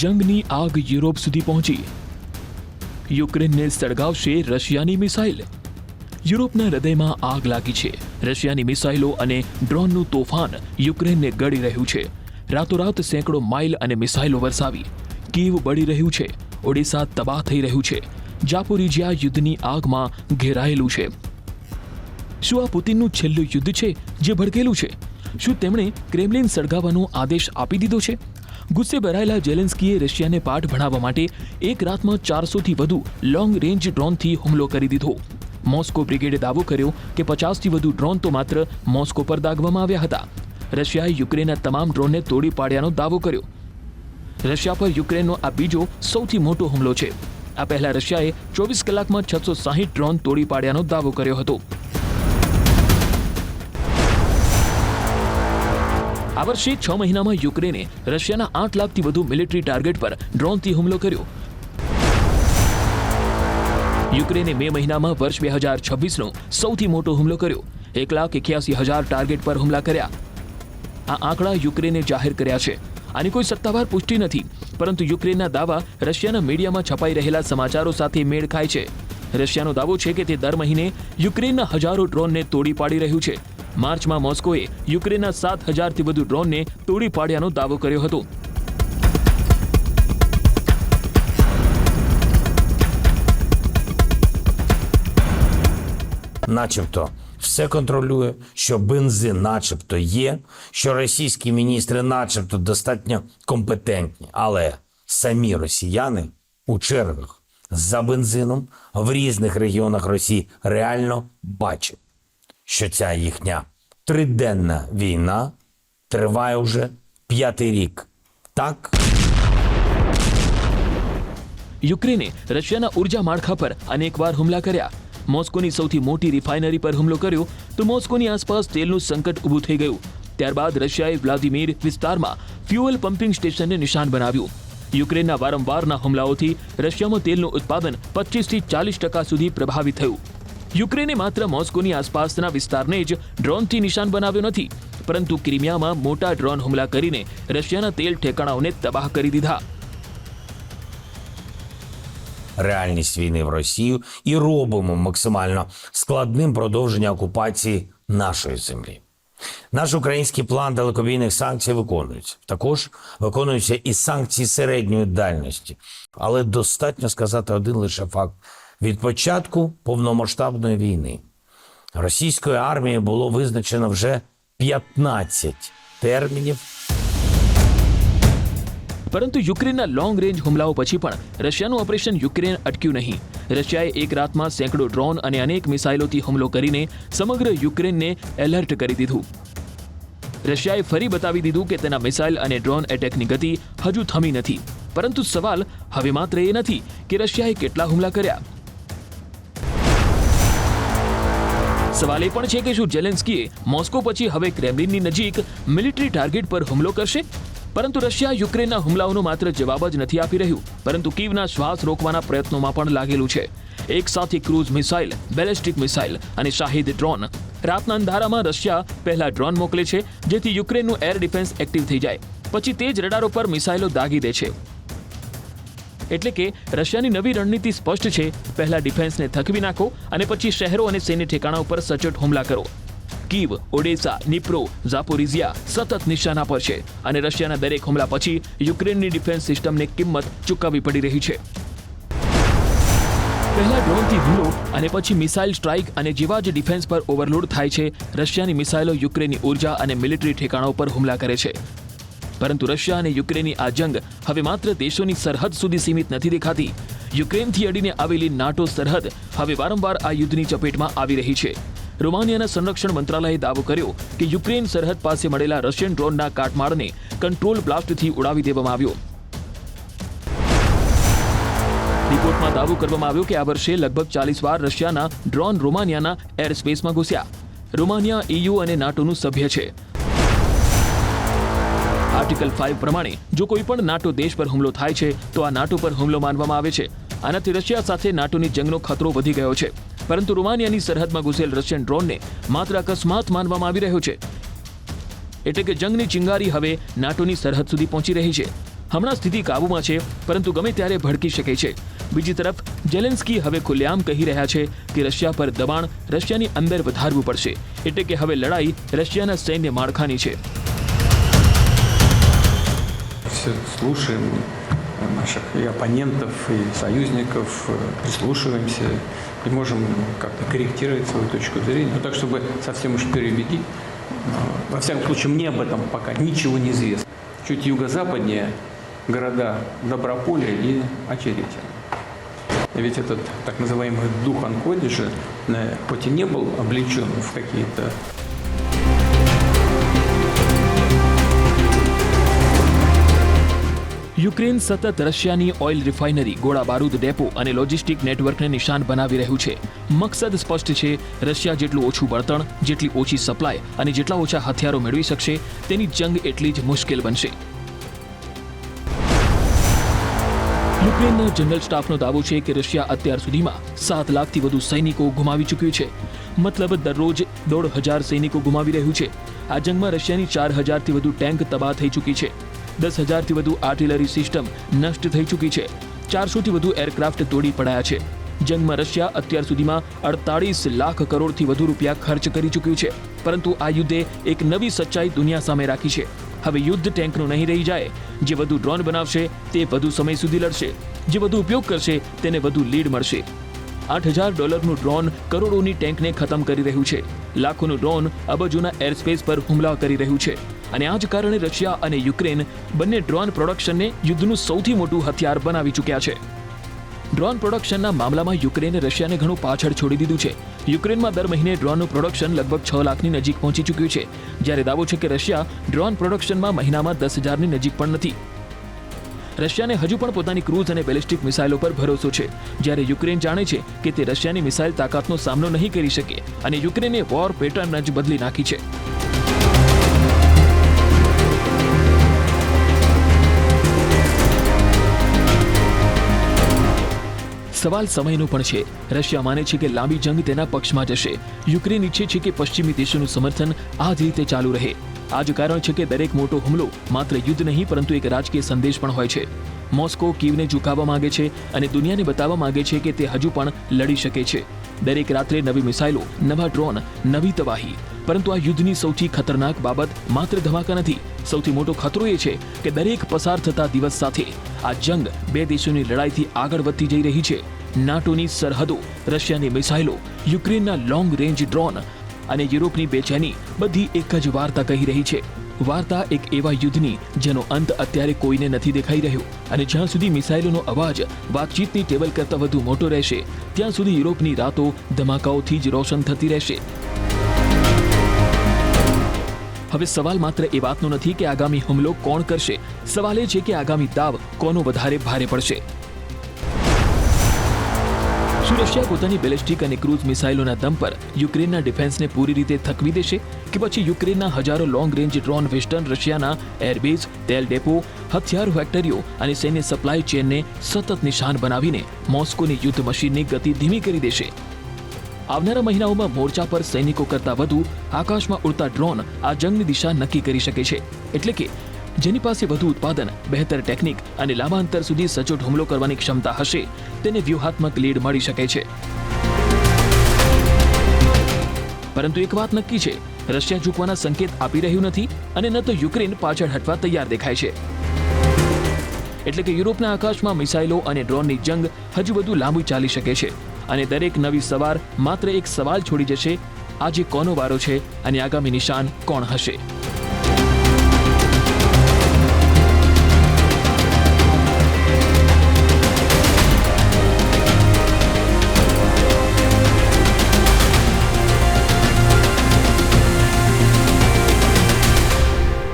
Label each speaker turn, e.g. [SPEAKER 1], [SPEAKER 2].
[SPEAKER 1] જંગની આગ યુરોપ સુધી પહોંચી. યુક્રેનને સળગાવશે રશિયાની મિસાઇલ. યુરોપના હૃદયમાં આગ લાગી છે. રશિયાની મિસાઇલો અને ડ્રોનનું તોફાન યુક્રેનને ગળી રહ્યું છે. રાતોરાત સેંકડો માઇલ અને મિસાઇલો વરસાવી. કીવ બળી રહ્યું છે. ઓડિશા તબાહ થઈ રહ્યું છે. જાપોરિજિયા યુદ્ધની આગમાં ઘેરાયેલું છે. શું આ પુતિનનું છેલ્લું યુદ્ધ છે જે ભડકેલું છે? શું તેમણે ક્રેમલિન સળગાવવાનો આદેશ આપી દીધો છે? ગુસ્સે ભરાયેલા ઝેલેન્સ્કીએ રશિયાને પાઠ ભણાવવા માટે એક રાતમાં 400થી વધુ લોંગ રેન્જ ડ્રોનથી હુમલો કરી દીધો. મોસ્કો બ્રિગેડે દાવો કર્યો કે 50થી વધુ ડ્રોન તો માત્ર મોસ્કો પર દાગવામાં આવ્યા હતા. રશિયાએ યુક્રેનના તમામ ડ્રોનને તોડી પાડ્યાનો દાવો કર્યો. રશિયા પર યુક્રેનનો આ બીજો સૌથી મોટો હુમલો છે. આ પહેલા રશિયાએ 24 કલાકમાં 660 ડ્રોન તોડી પાડ્યાનો દાવો કર્યો હતો. આ વર્ષે 6 મહિનામાં યુક્રેને રશિયાના 8 લાખથી વધુ મિલિટરી ટાર્ગેટ પર ડ્રોનથી હુમલો કર્યો. યુક્રેને મે મહિનામાં વર્ષ 2026નો સૌથી મોટો હુમલો કર્યો. 1,81,000 ટાર્ગેટ પર હુમલા કર્યા. આ આંકડા યુક્રેને જાહેર કર્યા છે. આની કોઈ સત્તાવાર પુષ્ટિ નથી, પરંતુ યુક્રેનના દાવા રશિયાના મીડિયામાં છપાઈ રહેલા સમાચારો સાથે મેળ ખાય છે. રશિયાનો દાવો છે કે તે દર મહિને યુક્રેનના હજારો ડ્રોનને તોડી પાડી રહ્યું છે. માર્ચમાં મોસ્કોએ યુક્રેનના 7,000થી વધુ ડ્રોનને તોડી પાડ્યાનો દાવો કર્યો હતો.
[SPEAKER 2] Начебто все контролює, що бензин начебто є, що російські міністри начебто достатньо компетентні, але самі росіяни у чергах за бензином в різних регіонах Росії реально бачать, що ця їхня триденна війна триває вже 5-й рік. Так?
[SPEAKER 1] યુક્રેને રશિયાના ઉર્જા માળખા પર અનેકવાર હુમલા કર્યા. મોસ્કોની સૌથી મોટી રિફાઇનરી પર હુમલો કર્યો તો મોસ્કોની આસપાસ તેલનું સંકટ ઊભું થઈ ગયું. ત્યારબાદ રશિયાએ વ્લાદિમીર વિસ્તારમાં ફ્યુઅલ પમ્પિંગ સ્ટેશનને નિશાન બનાવ્યું. યુક્રેનના વારંવારના હુમલાઓથી રશિયામાં તેલનું ઉત્પાદન 25થી 40% સુધી પ્રભાવિત થયું. યુક્રેને માત્ર મોસ્કોની આસપાસના વિસ્તારને જ ડ્રોનથી નિશાન બનાવ્યો નથી, પરંતુ ક્રિમિયામાં મોટા ડ્રોન હુમલા કરીને રશિયાના તેલ ઠેકાણાઓને તબાહ કરી દીધા.
[SPEAKER 2] Реальність війни в Росію і робимо максимально складним продовження окупації нашої землі. Наш український план далекобійних санкцій виконується. Також виконуються і санкції середньої дальності. Але достатньо сказати один лише факт. Від початку повномасштабної війни російською армією було визначено вже 15 термінів.
[SPEAKER 1] પરંતુ યુક્રેનના લોંગ રેન્જ હુમલાઓ પછી પણ રશિયાનું ઓપરેશન યુક્રેન અટક્યું નહીં. રશિયાએ એક રાતમાં સેંકડો ડ્રોન અને અનેક મિસાઇલોથી હુમલો કરીને સમગ્ર યુક્રેનને એલર્ટ કરી દીધું. રશિયાએ ફરી બતાવી દીધું કે તેના મિસાઇલ અને ડ્રોન એટેકની ગતિ હજુ થમી નથી. પરંતુ સવાલ હવે માત્ર એ નથી કે રશિયાએ કેટલા હુમલા કર્યા. સવાલ એ પણ છે કે શું ઝેલેન્સ્કીએ મોસ્કો પછી હવે ક્રેમલિનની નજીક મિલિટરી ટાર્ગેટ પર હુમલો કરશે? પરંતુ રશિયા યુક્રેનના હુમલાઓનો માત્ર જવાબ જ નથી આપી રહ્યું, પરંતુ કીવના શ્વાસ રોકવાના પ્રયત્નોમાં પણ લાગેલું છે. એક સાથે ક્રૂઝ મિસાઇલ, બેલેસ્ટિક મિસાઇલ અને શાહિદ ડ્રોન. રાતના અંધારામાં રશિયા પહેલા ડ્રોન મોકલે છે જેથી યુક્રેનનું એર ડિફેન્સ એક્ટિવ થઈ જાય. પછી તે જ રડારો પર મિસાઇલો દાગી દે છે. એટલે કે રશિયાની નવી રણનીતિ સ્પષ્ટ છે. પહેલા ડિફેન્સને થકવી નાખો અને પછી શહેરો અને સૈન્ય ઠેકાણા ઉપર સચોટ હુમલા કરો. કીવ, ઓડેસા, નિપ્રો, ઝાપોરિઝિયા સતત નિશાના પર છે અને રશિયાના દરેક હુમલા પછી યુક્રેનની ડિફેન્સ સિસ્ટમને કિંમત ચૂકવવી પડી રહી છે. પહેલા ડ્રોનથી હુમલો અને પછી મિસાઇલ સ્ટ્રાઇક અને જેવા જ ડિફેન્સ પર ઓવરલોડ થાય છે, રશિયાની મિસાઇલો યુક્રેનની ઉર્જા અને મિલિટરી ઠેકાણાઓ પર હુમલા કરે છે. પરંતુ રશિયા અને યુક્રેનની આ જંગ હવે માત્ર દેશોની સરહદ સુધી સીમિત નથી દેખાતી. યુક્રેનથી અડીને આવેલી નાટો સરહદ હવે વારંવાર આ યુદ્ધની ચપેટમાં આવી રહી છે. રોમાનિયાના સંરક્ષણ મંત્રાલયે દાવો કર્યો કે યુક્રેન સરહદ પાસે મળેલા રશિયન ડ્રોનના કાટમાળને કંટ્રોલ બ્લાસ્ટથી ઉડાવી દેવામાં આવ્યો. રિપોર્ટમાં દાવો કરવામાં આવ્યો કે આ વર્ષે લગભગ 40 વાર રશિયાના ડ્રોન રોમાનિયાના એર સ્પેસમાં ઘૂસ્યા. રોમાનિયા EU અને નાટોનું સભ્ય છે. આર્ટિકલ 5 પ્રમાણે જો કોઈ પણ નાટો દેશ પર હુમલો થાય છે તો આ નાટો પર હુમલો માનવામાં આવે છે. આનાથી રશિયા સાથે નાટોની જંગનો ખતરો વધી ગયો છે. પરંતુ રોમાનિયાની સરહદમાં ઘૂસેલ રશિયન ડ્રોનને માત્ર અકસ્માત માનવામાં આવી રહ્યો છે. એટલે કે જંગની ચિંગારી હવે નાટોની સરહદ સુધી પહોંચી રહી છે. હમણાં સ્થિતિ કાબૂમાં છે, પરંતુ ગમે ત્યારે ભડકી શકે છે. બીજી તરફ ઝેલેન્સ્કી હવે ખુલ્લેઆમ કહી રહ્યા છે કે રશિયા પર દબાણ રશિયાની અંદર વધારવું પડશે, એટલે કે હવે લડાઈ રશિયાના સૈન્ય માળખાની છે.
[SPEAKER 3] Все слушаем наших и оппонентов, и союзников, прислушиваемся и можем как-то корректировать свою точку зрения. Но так, чтобы совсем уж переубедить, во всяком случае, мне об этом пока ничего не известно. Чуть юго-западнее города Доброполе и Очеретино. Ведь этот так называемый дух Анкодижа, хоть и не был облечен в какие-то
[SPEAKER 1] યુક્રેન સતત રશિયાની ઓઇલ રિફાઇનરી, ગોળા બારૂદ ડેપો અને લોજિસ્ટિક નેટવર્કને નિશાન બનાવી રહ્યું છે. મકસદ સ્પષ્ટ છે, રશિયા જેટલું ઓછું બળતણ, જેટલી ઓછી સપ્લાય અને જેટલા ઓછા હથિયારો મેળવી શકશે, તેની જંગ એટલી જ મુશ્કેલ બનશે. યુક્રેનના જનરલ સ્ટાફનો દાવો છે કે રશિયા અત્યાર સુધીમાં 7 લાખથી વધુ સૈનિકો ગુમાવી ચૂક્યું છે. મતલબ દરરોજ 1,500 સૈનિકો ગુમાવી રહ્યું છે. આ જંગમાં રશિયાની 4,000થી વધુ ટેન્ક તબાહ થઈ ચૂકી છે. 10,000થી વધુ આર્ટિલરી સિસ્ટમ નષ્ટ થઈ ચૂકી છે. 400થી વધુ એરક્રાફ્ટ તોડી પડાયા છે. જંગમાં રશિયા અત્યાર સુધીમાં 48 લાખ કરોડથી વધુ રૂપિયા ખર્ચ કરી ચૂક્યું છે. પરંતુ આ યુદ્ધે એક નવી સચ્ચાઈ દુનિયા સામે રાખી છે. હવે યુદ્ધ ટેન્કનું નહીં રહી જાય. જે વધુ ડ્રોન બનાવશે તે વધુ સમય સુધી લડશે. જે વધુ ઉપયોગ કરશે તેને વધુ લીડ મળશે. $8,000નું ડ્રોન કરોડોની ટેન્કને ખતમ કરી રહ્યું છે. લાખોનું ડ્રોન અબજોના એરસ્પેસ પર હુમલા કરી રહ્યું છે. અને આ જ કારણે રશિયા અને યુક્રેન બંને ડ્રોન પ્રોડક્શનને યુદ્ધનું સૌથી મોટું હથિયાર બનાવી ચૂક્યા છે. ડ્રોન પ્રોડક્શનના મામલામાં યુક્રેને રશિયાને ઘણું પાછળ છોડી દીધું છે. યુક્રેનમાં દર મહિને ડ્રોનનું પ્રોડક્શન લગભગ 6 લાખની નજીક પહોંચી ચૂક્યું છે, જ્યારે દાવો છે કે રશિયા ડ્રોન પ્રોડક્શનમાં મહિનામાં 10,000ની નજીક પણ નથી. રશિયાને હજુ પણ પોતાની ક્રૂઝ અને બેલિસ્ટિક મિસાઇલો પર ભરોસો છે, જ્યારે યુક્રેન જાણે છે કે તે રશિયાની મિસાઇલ તાકાતનો સામનો નહીં કરી શકે અને યુક્રેને વોર પેટર્ન જ બદલી નાખી છે. સવાલ સમયનો પણ છે. રશિયા માને છે કે લાંબી જંગ તેના પક્ષમાં જશે. યુક્રેન ઈચ્છે છે કે પશ્ચિમી દેશોનું સમર્થન આ જ રીતે ચાલુ રહે. આ જ કારણ છે કે દરેક મોટો હુમલો માત્ર યુદ્ધ નહીં પરંતુ એક રાજકીય સંદેશ પણ હોય છે. મોસ્કો કીવને ઝુકાવવા માંગે છે અને દુનિયાને બતાવવા માંગે છે કે તે હજુ પણ લડી શકે છે. દરેક રાત્રે નવી મિસાઇલો, નવા ડ્રોન, નવી તબાહી. પરંતુ આ યુદ્ધની સૌથી ખતરનાક બાબત માત્ર ધમાકા નથી. સૌથી મોટો ખતરો એ છે કે દરેક પસાર થતા દિવસ સાથે આ જંગ બે દેશોની લડાઈથી આગળ વધતી જઈ રહી છે. નાટોની સરહદો, રશિયાની મિસાઇલો, યુક્રેનના લોંગ રેન્જ ડ્રોન અને યુરોપની બેચેની બધી એક જ વાર્તા કહી રહી છે. વાર્તા એક એવા યુદ્ધની જેનો અંત અત્યારે કોઈને નથી દેખાઈ રહ્યો. અને જ્યાં સુધી મિસાઇલોનો અવાજ વાતચીતની ટેબલ કરતાં વધુ મોટો રહેશે, ત્યાં સુધી યુરોપની રાતો ધમાકાઓથી જ રોશન થતી રહેશે. હવે સવાલ માત્ર એ વાતનો નથી કે આગામી હુમલો કોણ કરશે. સવાલ એ છે કે આગામી દાવ કોનો વધારે ભારે પડશે. શું રશિયા પોતાની બેલિસ્ટિક અને ક્રૂઝ મિસાઇલોના દમ પર યુક્રેનના ડિફેન્સને પૂરી રીતે થકવી દેશે, કે પછી યુક્રેનના હજારો લોંગ રેન્જ ડ્રોન વેસ્ટર્ન રશિયાના એરબેઝ, તેલ ડેપો, હથિયાર ફેક્ટરીઓ અને સૈન્ય સપ્લાય ચેનને સતત નિશાન બનાવીને મોસ્કોની યુદ્ધ મશીનની ગતિ ધીમી કરી દેશે? આવનારા મહિનાઓમાં મોરચા પર સૈનિકો કરતાં વધુ આકાશમાં ઉડતા ડ્રોન આ જંગની દિશા નક્કી કરી શકે છે. એટલે કે જેની પાસે વધુ ઉત્પાદન, બહેતર ટેકનિક અને લાંબા અંતર સુધી સચોટ હુમલો કરવાની ક્ષમતા હશે, તેને વ્યૂહાત્મક લીડ મળી શકે છે. પરંતુ એક વાત નક્કી છે, રશિયા ઝૂકવાના સંકેત આપી રહ્યું નથી અને ન તો યુક્રેન પાછળ હટવા તૈયાર દેખાય છે. એટલે કે યુરોપના આકાશમાં મિસાઇલો અને ડ્રોનની જંગ હજુ વધુ લાંબી ચાલી શકે છે. અને દરેક નવી સવાર માત્ર એક સવાલ છોડી જશે: આજે કોનો વારો છે અને આગામી નિશાન કોણ હશે?